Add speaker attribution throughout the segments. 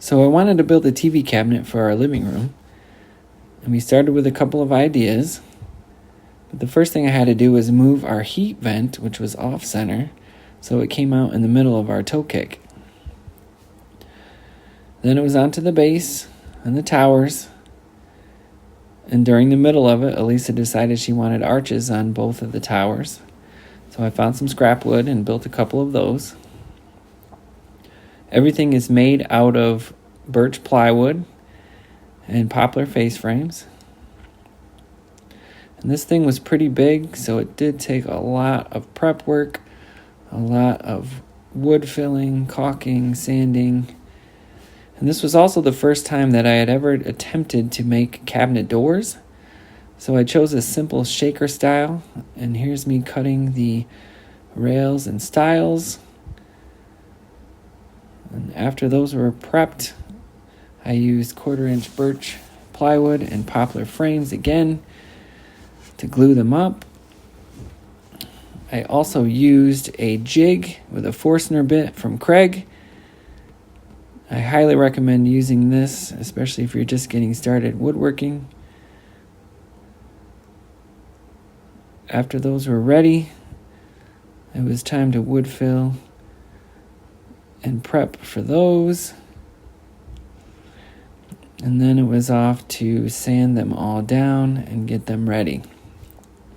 Speaker 1: So I wanted to build a TV cabinet for our living room, and we started with a couple of ideas. But the first thing I had to do was move our heat vent, which was off center, so it came out in the middle of our toe kick. Then it was onto the base and the towers, and during the middle of it, Elisa decided she wanted arches on both of the towers. So I found some scrap wood and built a couple of those. Everything is made out of birch plywood and poplar face frames. And this thing was pretty big, so it did take a lot of prep work, a lot of wood filling, caulking, sanding. And this was also the first time that I had ever attempted to make cabinet doors. So I chose a simple shaker style, and here's me cutting the rails and stiles. And after those were prepped, I used 1/4-inch birch plywood and poplar frames again to glue them up. I also used a jig with a Forstner bit from Craig. I highly recommend using this, especially if you're just getting started woodworking. After those were ready, it was time to wood fill and prep for those. And then it was off to sand them all down and get them ready.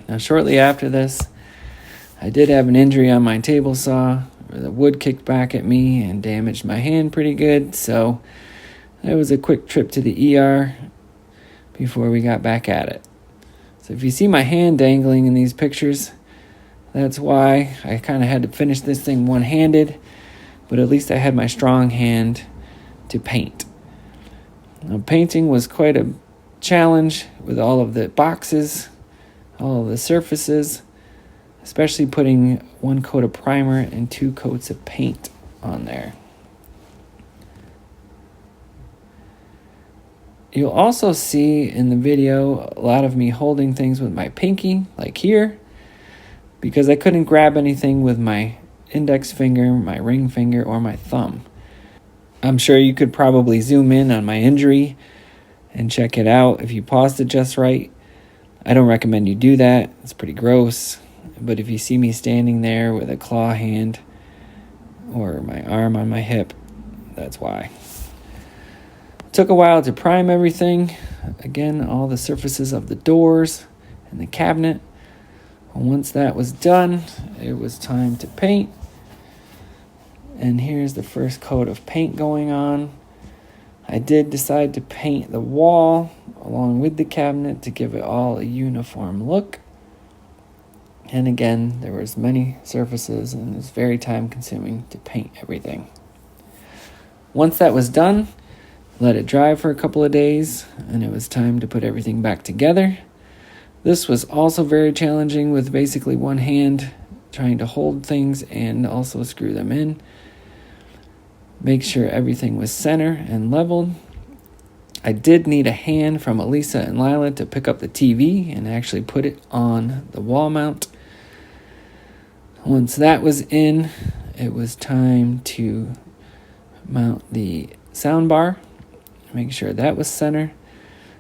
Speaker 1: Now, shortly after this, I did have an injury on my table saw, where the wood kicked back at me and damaged my hand pretty good. So it was a quick trip to the ER before we got back at it. So if you see my hand dangling in these pictures, that's why I kind of had to finish this thing one-handed, but at least I had my strong hand to paint. Now, painting was quite a challenge with all of the boxes, all of the surfaces, especially putting 1 coat of primer and 2 coats of paint on there. You'll also see in the video a lot of me holding things with my pinky, like here, because I couldn't grab anything with my index finger, my ring finger, or my thumb. I'm sure you could probably zoom in on my injury and check it out if you paused it just right. I don't recommend you do that. It's pretty gross. But if you see me standing there with a claw hand or my arm on my hip, that's why. It took a while to prime everything. Again, all the surfaces of the doors and the cabinet. And once that was done, it was time to paint. And here's the first coat of paint going on. I did decide to paint the wall along with the cabinet to give it all a uniform look. And again, there was many surfaces and it was very time consuming to paint everything. Once that was done, let it dry for a couple of days, and it was time to put everything back together. This was also very challenging with basically one hand trying to hold things and also screw them in. Make sure everything was center and leveled. I did need a hand from Elisa and Lila to pick up the TV and actually put it on the wall mount. Once that was in, it was time to mount the sound bar. Make sure that was center.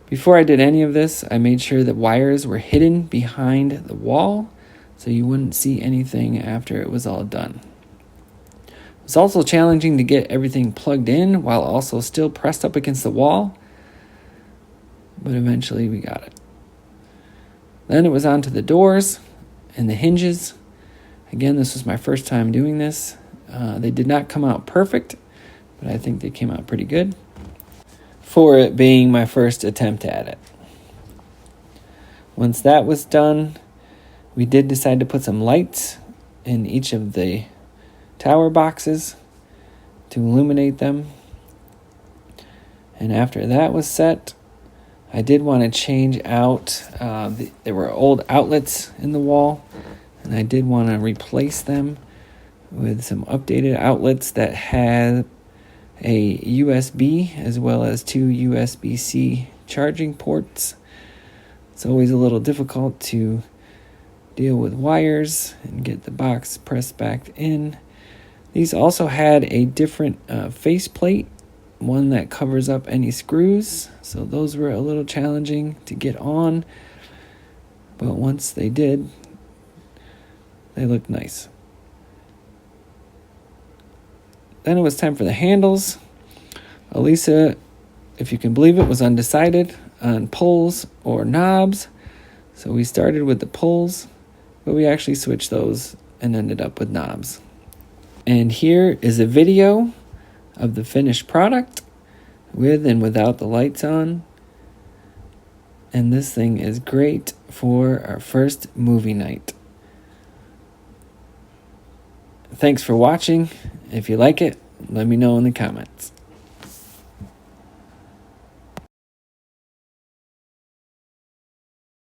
Speaker 1: Before I did any of this, I made sure the wires were hidden behind the wall so you wouldn't see anything after it was all done. It was also challenging to get everything plugged in while also still pressed up against the wall, but eventually we got it. Then it was on to the doors and the hinges. Again, this was my first time doing this. They did not come out perfect, but I think they came out pretty good for it being my first attempt at it. Once that was done, we did decide to put some lights in each of the tower boxes to illuminate them. And after that was set, I did want to change out, there were old outlets in the wall, and I did want to replace them with some updated outlets that had a USB as well as 2 USB-C charging ports. It's always a little difficult to deal with wires and get the box pressed back in. These also had a different faceplate one that covers up any screws, so those were a little challenging to get on, but once they did, they looked nice. Then it was time for the handles. Elisa, if you can believe it, was undecided on pulls or knobs, so we started with the pulls, but we actually switched those and ended up with knobs. And here is a video of the finished product with and without the lights on. And this thing is great for our first movie night. Thanks for watching. If you like it, let me know in the comments.